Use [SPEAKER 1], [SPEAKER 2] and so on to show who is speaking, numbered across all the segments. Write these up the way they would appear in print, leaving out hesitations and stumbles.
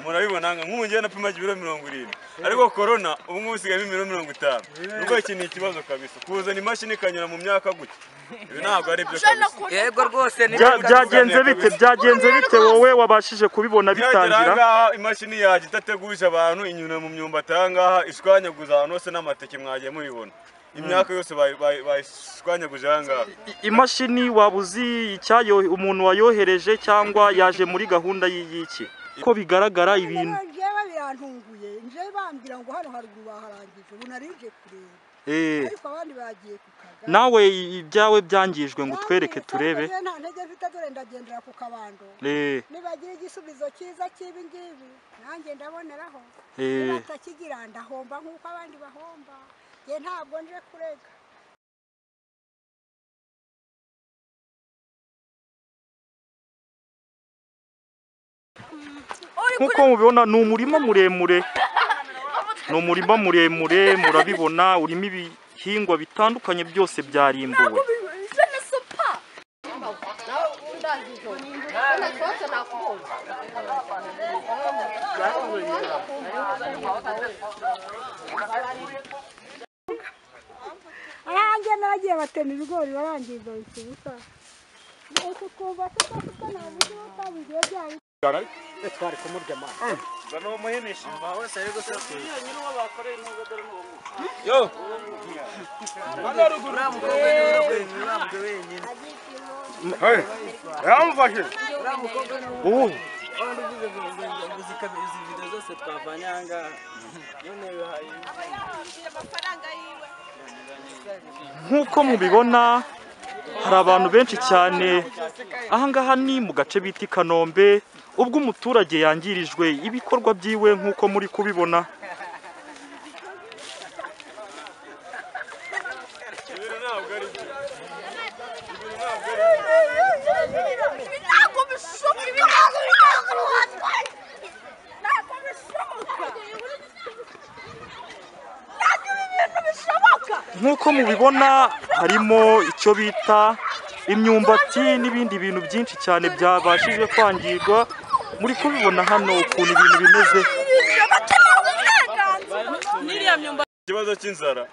[SPEAKER 1] murabibona nk'umugeni napima ibiro 70 ariko corona ubu ngubu usigaye ibiro 50 nuko iki ni ikibazo kabisa kuzana imashini ikanyura mu myaka gutya ibi ntabwo ari byo kabisa
[SPEAKER 2] yego rwose
[SPEAKER 3] byagenze bite wowe wabashije kubibona bitangira
[SPEAKER 1] imashini yaje itateguje abantu inyuna mu myumbati ahangaha ishwanyaguza ahantu hose n'amateke mwagiye mubibona imyaka yose bayishwanyaguje ahangaha
[SPEAKER 3] imashini wabuzi icyayo umuntu wayohereje cyangwa yaje muri gahunda y'iki ko bigaragara ibintu
[SPEAKER 4] birantunguye nje bambira ngo hano haruguru baharangije ubu narije kureba ariko abandi bagiye kukaga
[SPEAKER 3] nawe ibyawe byangijwe ngo twereke turebe
[SPEAKER 4] nta ntege mfite dore ndagendera ku kabando nibagira igisubizo cyiza cy'ibi ngibi nanjye ndaboneraho batakigira ndahomba nk'uko abandi bahomba nge ntabwo nje kurega
[SPEAKER 3] nkuko mubibona ni umurima muremure murabibona urimo ibihingwa bitandukanye byose byarimbuwe
[SPEAKER 4] ahanjye nagiye batema ibigori barangiza bisubusa uko kuva tutafite nta buryo butabigiye byari twari kumurya amazi
[SPEAKER 1] bano muhimisha bawe sare gose nyine uwo bakoreye n'ubwo dore n'uwo
[SPEAKER 2] yo
[SPEAKER 1] bano ruguru
[SPEAKER 2] ramukobwa wenyine
[SPEAKER 1] hey yamufashe
[SPEAKER 2] muzika izi video zose twavanye hanga none amafaranga yiwe
[SPEAKER 3] nkuko mubibona hari abantu benshi cyane ahangaha ni mu gace bita i Kanombe ubwo umuturage yangirijwe ibikorwa byiwe nkuko muri kubibona nkuko mubibona harimo icyo bita imyumbati n'ibindi bintu byinshi cyane byabashije kwangirwa muri kubibona hano ukuntu ibintu bimeze
[SPEAKER 1] ikibazo cy'inzara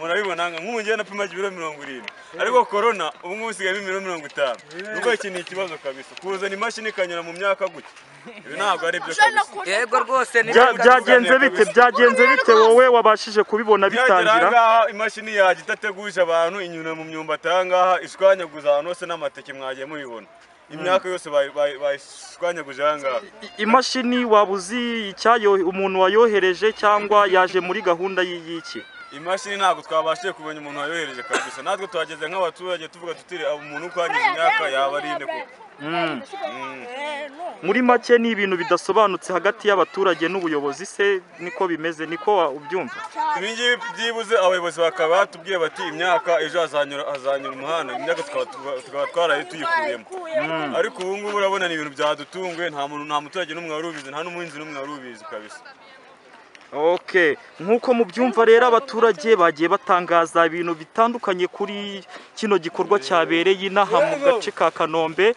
[SPEAKER 1] murabibona nk'umugeni napima ibiro 70 ariko corona ubu ngubu usigaye ibiro 50 nuko iki ni ikibazo kabisa kuzana imashini ikanyura mu myaka gutya ibi ntabwo ari byo kabisa
[SPEAKER 2] yego rwose
[SPEAKER 3] byagenze bite wowe wabashije kubibona bitangira
[SPEAKER 1] imashini yaje itateguje abantu inyuna mu myumbati ahangaha ishwanyaguza ahantu hose n'amateke mwagiye mubibona imyaka yose bayishwanyaguje ahangaha
[SPEAKER 3] imashini wabuzi icyayo umuntu wayohereje cyangwa yaje muri gahunda y'iki
[SPEAKER 1] imashini ntabwo twabashije kubona umuntu wayohereje kabisa natwe tuhageze nk'abaturage tuvuga tutire umuntu ukwangiza imyaka yaba ari inde koko
[SPEAKER 3] muri make ni ibintu bidasobanutse hagati y'abaturage n'ubuyobozi se niko bimeze niko ubyumva
[SPEAKER 1] ibingibi byibuze abayobozi bakaba batubwiye bati imyaka ejo hazanyura umuhanda imyaka tukaba twaraye tuyikuyemo ariko ubu ngubu urabona ni ibintu byadutunguye nta muturage n'umwe wari ubizi nta n'umuhinzi n'umwe wari ubizi kabisa
[SPEAKER 3] nkuko mubyumva rero abaturage bagiye batangaza ibintu bitandukanye kuri kino gikorwa cyabereye inaha mu gace ka Kanombe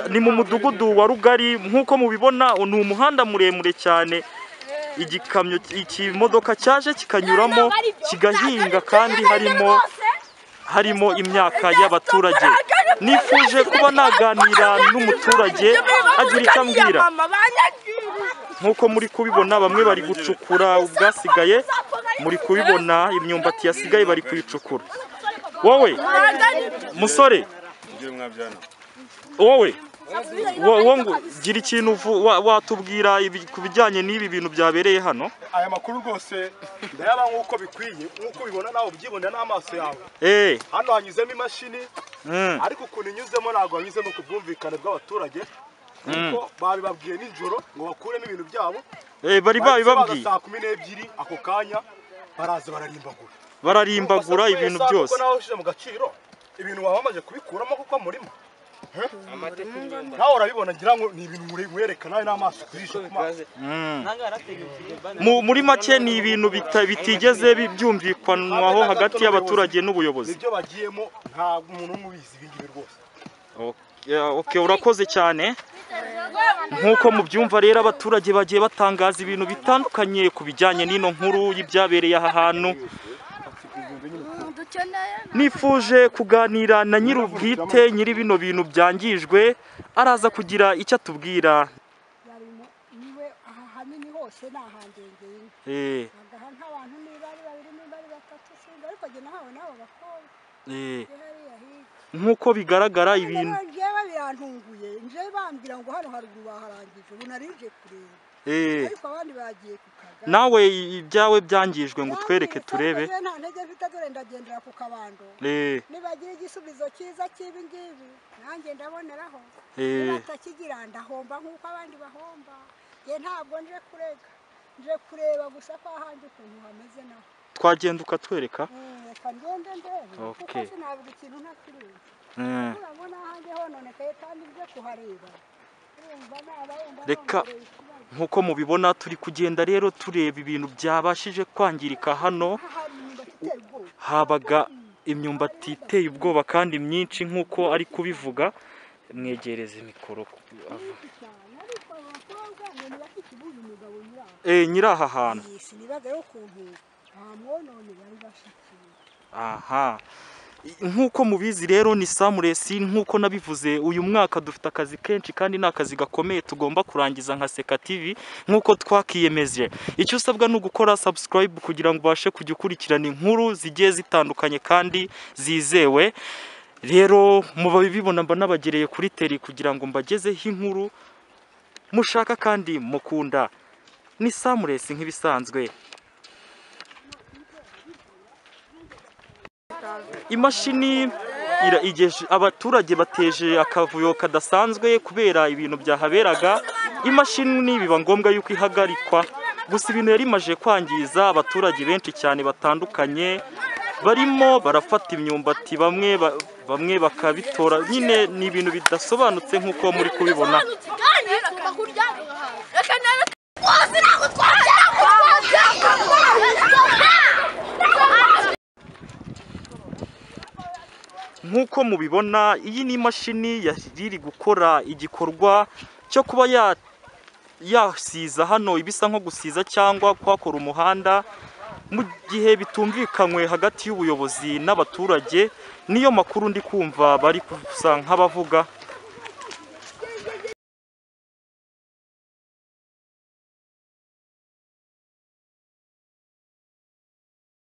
[SPEAKER 3] ni mu mudugudu wa Rugari nkuko mubibona ni umuhanda muremure cyane igikamyo ikimodoka cyaje kikanyuramo kigahinga kandi harimo imyaka y'abaturage nifuje kuba naganira n'umuturage agira icyo ambwira nkuko muri kubibona bamwe bari gucukura ubwasigaye muri kubibona imyumbati yasigaye bari kuyicukura wowe musore wowe gira ikintu watubwira ku bijyanye n'ibi bintu byabereye hano
[SPEAKER 5] aya makuru rwose ndayaba nk'uko bikwiye nk'uko ubibona nawe ubyibonera n'amaso yawe hano hanyuzemo imashini ariko ukuntu inyuzemo ntabwo hanyuzemo ku bwumvikane bw'abaturage kuko babibabwiye nijoro ngo bakuremo ibintu byabo
[SPEAKER 3] bari babibabwiye
[SPEAKER 5] saa 12 ako kanya baraza
[SPEAKER 3] bararimbagura ibintu byose
[SPEAKER 5] kuko nawe ushije mu gaciro ibintu wabamaje kubikuramo kuko murimo nawe urabibona ngira ngo ni ibintu mwerekana n'amaso kurisha ku maso
[SPEAKER 3] muri make ni ibintu bitigeze byumvikwanwaho hagati y'abaturage n'ubuyobozi
[SPEAKER 5] nibyo bagiyemo nta muntu umubizi ibingibi rwose
[SPEAKER 3] urakoze cyane nk'uko mubyumva rero abaturage bagiye batangaza ibintu bitandukanye ku bijyanye n'ino nkuru y'ibyabereye aha hantu. Nifuje kuganira na nyir'ubwite nyiri bino bintu byangijwe, araza kugira icyo atubwira.
[SPEAKER 4] niwe aha hanini hose nahandengeye agaha nk'abantu niba ari babiri niba ari batatu sinzi ariko jye nahawe n'abo bakobwa
[SPEAKER 3] nk'uko bigaragara ibintu
[SPEAKER 4] njyewe birantunguye nje bambwira ngo hano haruguru baharangije ubu narije kureba ariko abandi bagiye ku kagari.
[SPEAKER 3] Nawe ibyawe byangijwe ngo twereke turebe.
[SPEAKER 4] nta ntege mfite dore ndagendera ku kabando nibagira igisubizo cyiza cy'ibi ngibi nanjye ndaboneraho batakigira ndahomba nk'uko abandi bahomba. Jye ntabwo nje kurega nje kureba gusa ko ahandi ukuntu hameze naho.
[SPEAKER 3] Twagenda ukatwereka.
[SPEAKER 4] Reka ngende ndebe kuko sinavuga ikintu ntakireba. Urabona ahandi hononekaye kandi nje kuhareba.
[SPEAKER 3] Reka nk'uko mubibona turi kugenda rero tureba ibintu byabashije kwangirika hano. Habaga imyumbati iteye ubwoba kandi myinshi nk'uko ari kubivuga. Mwegereze mikoro. Nyiri aha hantu. Aha. Nk'uko mubizi rero ni Samuresi, nk'uko nabivuze uyu mwaka dufite akazi kenshi kandi ni akazi gakomeye tugomba kurangiza nka Seka TV nk'uko twakiyemeje. Icyo usabwa ni ugukora subscribe kugira ngo ubashe kujya ukurikirana inkuru zigiye zitandukanye kandi zizewe. Rero mubabibona mba nabagereye kuri teri kugira ngo mbagezeho inkuru mushaka kandi mukunda. Ni Samuresi nk'ibisanzwe. Imashini abaturage bateje akavuyo kadasanzwe kubera ibintu byahaberaga. Imashini biba ngombwa yuko ihagarikwa, gusa ibintu yari imaje kwangiza abaturage benshi cyane batandukanye barimo barafata imyumbati, bamwe bakabitora. Nyine ni ibintu bidasobanutse nk'uko muri kubibona. Nk'uko mubibona iyi ni imashini yari gukora igikorwa cyo kuba yasiza hano ibisa nko gusiza cyangwa kwakora umuhanda mu gihe bitumvikanywe hagati y'ubuyobozi n'abaturage. Niyo makuru ndi kumva bari gusa nk'abavuga.